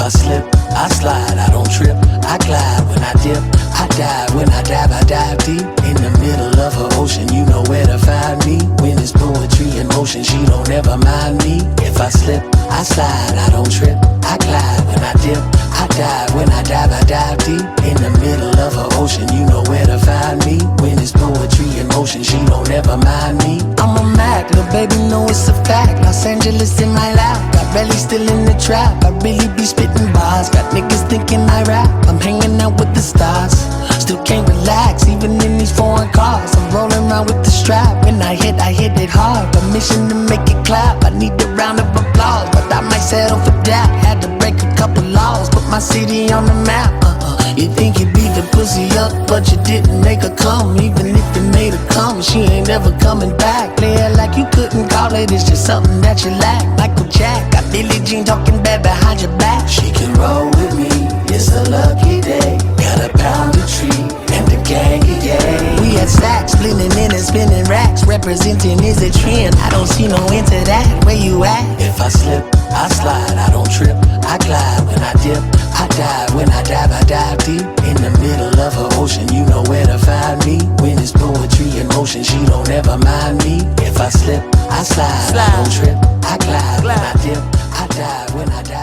I slip, I slide, I don't trip. I glide when I dip, I dive when I dive deep. In the middle of her ocean, you know where to find me. When it's poetry in motion, she don't ever mind me. If I slip, I slide, I don't trip. I glide when I dip, I dive when I dive deep. In the middle of her ocean, you know where to find me. When it's poetry in motion, she don't ever mind me. I'm a Mac, little baby, know it's a fact. Los Angeles in my lap, got Belly still in the trap. I really be spitting bars, got niggas thinking I rap. I'm hanging out with the stars, still can't relax, even in these foreign cars. I'm rolling around with the strap, when I hit it hard. Permission to make it clap, I need a round of applause, but I might settle for that. Had to break a couple laws, put my city on the map. You think you beat the pussy up, but you didn't make her come. Even if you made her come, she ain't ever coming back. Play it like you couldn't call it, it's just something that you lack. Michael Jack, got Billie Jean talking bad behind your back. She can roll with me, it's a lucky day. Got a pound of tree and the gang, yeah. We had stacks, splitting in and spinning racks. Representing is a trend, I don't see no end to that. Where you at? If I slip, I slide, I don't trip. I glide when I dip, I dive when I dive deep. In the middle of her ocean, you know where to find me. When it's poetry in motion, she don't ever mind me. If I slip, I slide, I don't trip. I glide when I dip, I dive when I dive.